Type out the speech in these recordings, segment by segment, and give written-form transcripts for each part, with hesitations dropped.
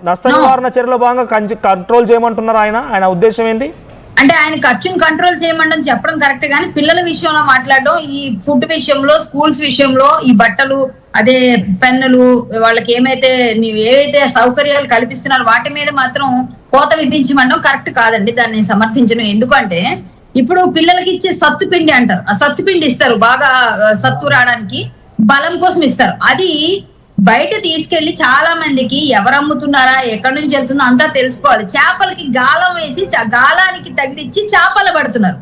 నష్ట నివారణ చర్యలో భాగంగా కంట్రోల్ చేయమంటున్నారు ఆయన ఉద్దేశం ఏంటి అంటే ఆయన ఖర్చును కంట్రోల్ చేయమంటని చెప్పడం కరెక్ట్, కానీ పిల్లల విషయంలో మాట్లాడడం, ఈ ఫుడ్ విషయంలో, స్కూల్స్ విషయంలో, ఈ బట్టలు, అదే పెన్నులు, వాళ్ళకి ఏవైతే సౌకర్యాలు కల్పిస్తున్నారు వాటి మీద మాత్రం కోత విధించమండం కరెక్ట్ కాదండి. దాన్ని సమర్థించడం. ఎందుకంటే ఇప్పుడు పిల్లలకి ఇచ్చే సత్తు పిండి అంటారు, ఆ సత్తు పిండి ఇస్తారు బాగా సత్తు రావడానికి, బలం కోసం ఇస్తారు. అది బయట తీసుకెళ్లి చాలా మందికి ఎవరు అమ్ముతున్నారా, ఎక్కడి నుంచి వెళ్తుందో అంతా తెలుసుకోవాలి. చేపలకి గాలం వేసి గాలానికి తగిలిచ్చి చేపలు పడుతున్నారు.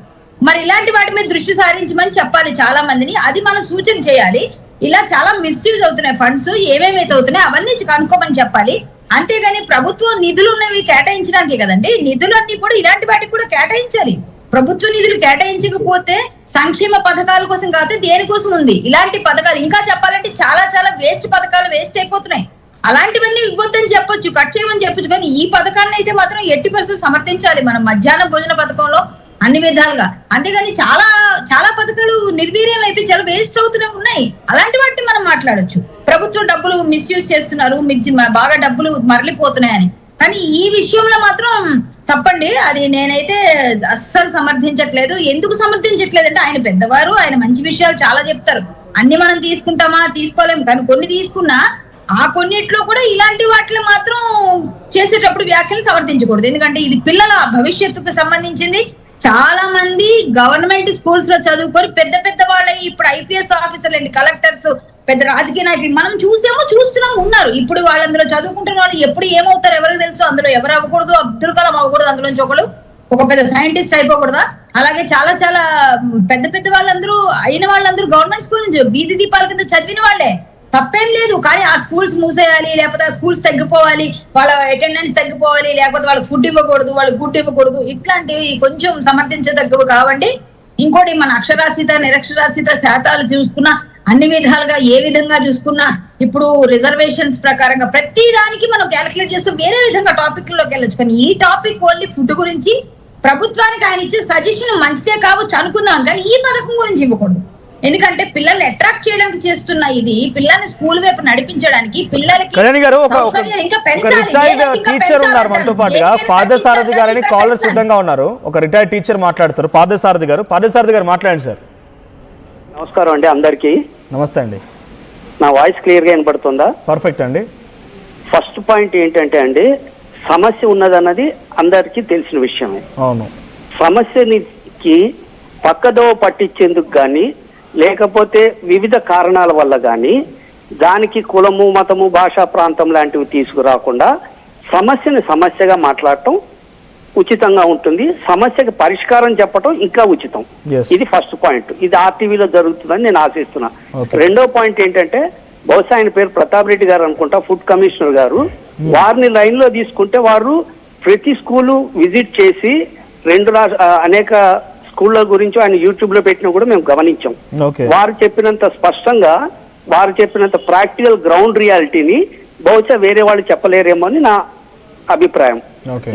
మరి ఇలాంటి వాటి మీద దృష్టి సారించమని చెప్పాలి చాలా మందిని. అది మనం సూచన చేయాలి. ఇలా చాలా మిస్యూజ్ అవుతున్నాయి ఫండ్స్, ఏమేమైతే అవుతున్నాయి అవన్నీ కనుక్కోమని చెప్పాలి. అంతేగాని ప్రభుత్వం నిధులు ఉన్నవి కేటాయించడానికి కదండి, నిధులన్నీ కూడా ఇలాంటి వాటికి కూడా కేటాయించాలి. ప్రభుత్వ నిధులు కేటాయించకపోతే సంక్షేమ పథకాల కోసం కాదు, దేనికోసం ఉంది ఇలాంటి పథకాలు? ఇంకా చెప్పాలంటే చాలా చాలా పథకాలు వేస్ట్ అయిపోతున్నాయి. అలాంటివన్నీ ఇవ్వద్దని చెప్పొచ్చు, కట్ చేయమని చెప్పొచ్చు, కానీ ఈ పథకాన్ని అయితే మాత్రం ఎట్టి పరిస్థితులు సమర్థించాలి మనం మధ్యాహ్న భోజన పథకంలో అన్ని విధాలుగా. అంతేగాని చాలా చాలా పథకాలు నిర్వీర్యం అయిపోయి చాలా వేస్ట్ అవుతూనే ఉన్నాయి. అలాంటి వాటిని మనం మాట్లాడొచ్చు. ప్రభుత్వం డబ్బులు మిస్యూజ్ చేస్తున్నారు, బాగా డబ్బులు మరలిపోతున్నాయని. కానీ ఈ విషయంలో మాత్రం తప్పండి. అది నేనైతే అస్సలు సమర్థించట్లేదు. ఎందుకు సమర్థించట్లేదు అంటే ఆయన పెద్దవారు, ఆయన మంచి విషయాలు చాలా చెప్తారు. అన్ని మనం తీసుకుంటామా, తీసుకోలేము, కానీ కొన్ని తీసుకున్నా ఆ కొన్నిట్లో కూడా ఇలాంటి వాటిని మాత్రం చేసేటప్పుడు వ్యాఖ్యలు సమర్థించకూడదు. ఎందుకంటే ఇది పిల్లల భవిష్యత్తుకు సంబంధించింది. చాలా మంది గవర్నమెంట్ స్కూల్స్ లో చదువుకొని పెద్ద వాళ్ళ ఇప్పుడు ఐపీఎస్ ఆఫీసర్లు అండి, కలెక్టర్స్, పెద్ద రాజకీయ నాయకులు మనం చూస్తున్నాం ఉన్నారు. ఇప్పుడు వాళ్ళందులో చదువుకుంటున్న వాళ్ళు ఎప్పుడు ఏమవుతారు ఎవరికి తెలుసు. అందులో ఎవరు అవ్వకూడదు, అబ్దుల్ కలాం అవ్వకూడదు, అందులోంచి ఒక పెద్ద సైంటిస్ట్ అయిపోకూడదా. అలాగే చాలా చాలా పెద్ద వాళ్ళందరూ అయిన వాళ్ళందరూ గవర్నమెంట్ స్కూల్ నుంచి వీధి దీపాల కింద చదివిన వాళ్ళే, తప్పేం లేదు. కానీ ఆ స్కూల్స్ మూసేయాలి, లేకపోతే ఆ స్కూల్స్ తగ్గిపోవాలి, వాళ్ళ అటెండెన్స్ తగ్గిపోవాలి, లేకపోతే వాళ్ళకి ఫుడ్ ఇవ్వకూడదు, వాళ్ళకి గుడ్ ఇవ్వకూడదు, ఇట్లాంటివి కొంచెం సమర్థించదగ్గవు కావండి. ఇంకోటి మన అక్షరాస్యత నిరక్షరాస్యత శాతాలు చూసుకున్నా, అన్ని విధాలుగా ఏ విధంగా చూసుకున్నా, ఇప్పుడు రిజర్వేషన్స్ ప్రకారంగా ప్రతి దానికి మనం క్యాలిక్యులేట్ చేస్తూ వేరే విధంగా టాపిక్ లోకి వెళ్ళొచ్చు. కానీ ఈ టాపిక్ ఓన్లీ ఫుడ్ గురించి ప్రభుత్వానికి ఆయన ఇచ్చే సజెషన్ మంచిదే కావచ్చు అనుకుందాం, కానీ ఈ పథకం గురించి ఇవ్వకూడదు. ఎందుకంటే పిల్లల్ని అట్రాక్ట్ చేయడానికి చేస్తున్న ఇది, పిల్లల్ని స్కూల్ వైపు నడిపించడానికి, పిల్లలకి టీచర్ ఉన్నారు మనతో పాటుగా, పాదసారథి గారని కాలర్ సిద్ధంగా ఉన్నారు. ఒక రిటైర్డ్ టీచర్ మాట్లాడతారు, పాదసారథి గారు. పాదసారథి గారు మాట్లాడండి సార్. నమస్కారం అండి అందరికి. నమస్తే అండి. నా వాయిస్ క్లియర్ గా వినపడుతుందా? పర్ఫెక్ట్ అండి. ఫస్ట్ పాయింట్ ఏంటంటే అండి, సమస్య ఉన్నదన్నది అందరికీ తెలిసిన విషయమే. అవును. సమస్యకి పక్కదో పట్టించేందుకు కానీ, లేకపోతే వివిధ కారణాల వల్ల కానీ, దానికి కులము, మతము, భాషా ప్రాంతం లాంటివి తీసుకురాకుండా సమస్యని సమస్యగా మాట్లాడటం ఉచితంగా ఉంటుంది. సమస్యకి పరిష్కారం చెప్పటం ఇంకా ఉచితం. ఇది ఫస్ట్ పాయింట్. ఇది ఆర్టీవీలో జరుగుతుందని నేను ఆశిస్తున్నా. రెండో పాయింట్ ఏంటంటే, బహుశా ఆయన పేరు ప్రతాప్ రెడ్డి గారు అనుకుంటా, ఫుడ్ కమిషనర్ గారు. వారిని లైన్ లో తీసుకుంటే వారు ప్రతి స్కూలు విజిట్ చేసి అనేక స్కూళ్ళ గురించి ఆయన యూట్యూబ్ లో పెట్టినా కూడా మేము గమనించాం. వారు చెప్పినంత స్పష్టంగా, వారు చెప్పినంత ప్రాక్టికల్ గ్రౌండ్ రియాలిటీని బహుశా వేరే వాళ్ళు చెప్పలేరేమో అని నా అభిప్రాయం.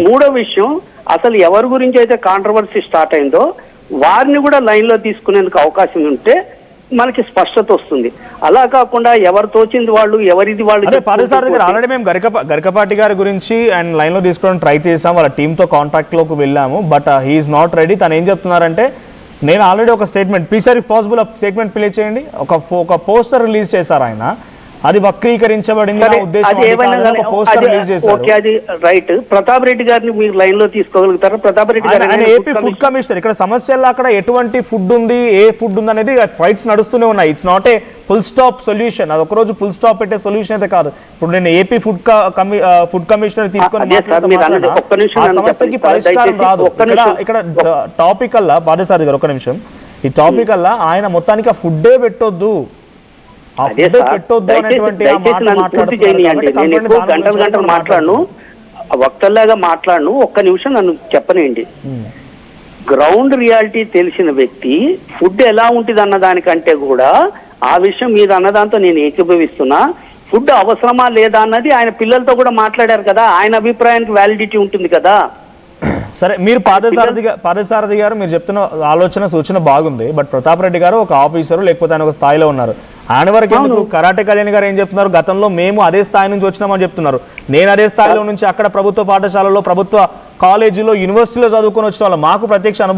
మూడో విషయం, అసలు ఎవరి గురించి అయితే కాంట్రవర్సీ స్టార్ట్ అయిందో వారిని కూడా లైన్ లో తీసుకునేందుకు అవకాశం ఉంటే మనకి స్పష్టత వస్తుంది. అలా కాకుండా ఎవరు తోచింది వాళ్ళు, ఎవరిది వాళ్ళు. ఆల్రెడీ మేము గరికపాటి గారి గురించి అండ్ లైన్ లో తీసుకోవడానికి ట్రై చేసాం, వాళ్ళ టీమ్ తో కాంటాక్ట్ లోకి వెళ్ళాము, బట్ హీఈస్ నాట్ రెడీ. తను ఏం చెప్తున్నారంటే, నేను ఆల్రెడీ ఒక statement, please sir if possible statement play చేయండి. ఒక పోస్టర్ రిలీజ్ చేశారు ఆయన, అది వక్రీకరించబడింది రైట్. ప్రతాప్ రెడ్డి గారిని మీరు లైన్ లో తీసుకోగలుగుతారా? ప్రతాప్ రెడ్డి గారు ఏపీ ఫుడ్ కమిషనర్. ఇక్కడ సమస్యల్లో అక్కడ ఎటువంటి ఫుడ్ ఉంది, ఏ ఫుడ్ ఉంది అనేది ఫైట్స్ నడుస్తూనే ఉన్నాయి. It's not a full stop solution. అది ఒకరోజు ఫుల్ స్టాప్ పెట్టే సొల్యూషన్ అయితే కాదు. ఇప్పుడు నేను ఏపీ ఫుడ్ కమిషనర్ తీసుకొని సమస్యకి పరిష్కారం రాదు. ఇక్కడ టాపిక్ అల్లా బాధసారి గారు, ఒక నిమిషం, ఈ టాపిక్ అల్లా ఆయన మొత్తానికి ఆ ఫుడ్డే పెట్టొద్దు, గంటలు మాట్లాడను, వక్తల్లాగా మాట్లాడను, ఒక్క నిమిషం నన్ను చెప్పనేయండి. గ్రౌండ్ రియాలిటీ తెలిసిన వ్యక్తి ఫుడ్ ఎలా ఉంటుంది అన్న దానికంటే కూడా ఆ విషయం మీద అన్నదాంతో నేను ఏకీభవిస్తున్నా. ఫుడ్ అవసరమా లేదా అన్నది ఆయన పిల్లలతో కూడా మాట్లాడారు కదా, ఆయన అభిప్రాయానికి వ్యాలిడిటీ ఉంటుంది కదా. సరే, మీరు పాదసారథి గారు మీరు చెప్తున్న ఆలోచన సూచన బాగుంది, బట్ ప్రతాప్ రెడ్డి గారు ఒక ఆఫీసరు, లేకపోతే ఆయన ఒక స్థాయిలో ఉన్నారు. ఆయన వరకు ఎందుకు కరాటే కళ్యాణ్ గారు ఏం చెప్తున్నారు, గతంలో మేము అదే స్థాయి నుంచి వచ్చినామని చెప్తున్నారు. నేను అదే స్థాయిలో నుంచి అక్కడ ప్రభుత్వ పాఠశాలలో, ప్రభుత్వ కాలేజీలో, యూనివర్సిటీలో చదువుకొని వచ్చిన వాళ్ళు, మాకు ప్రత్యక్ష అనుభవం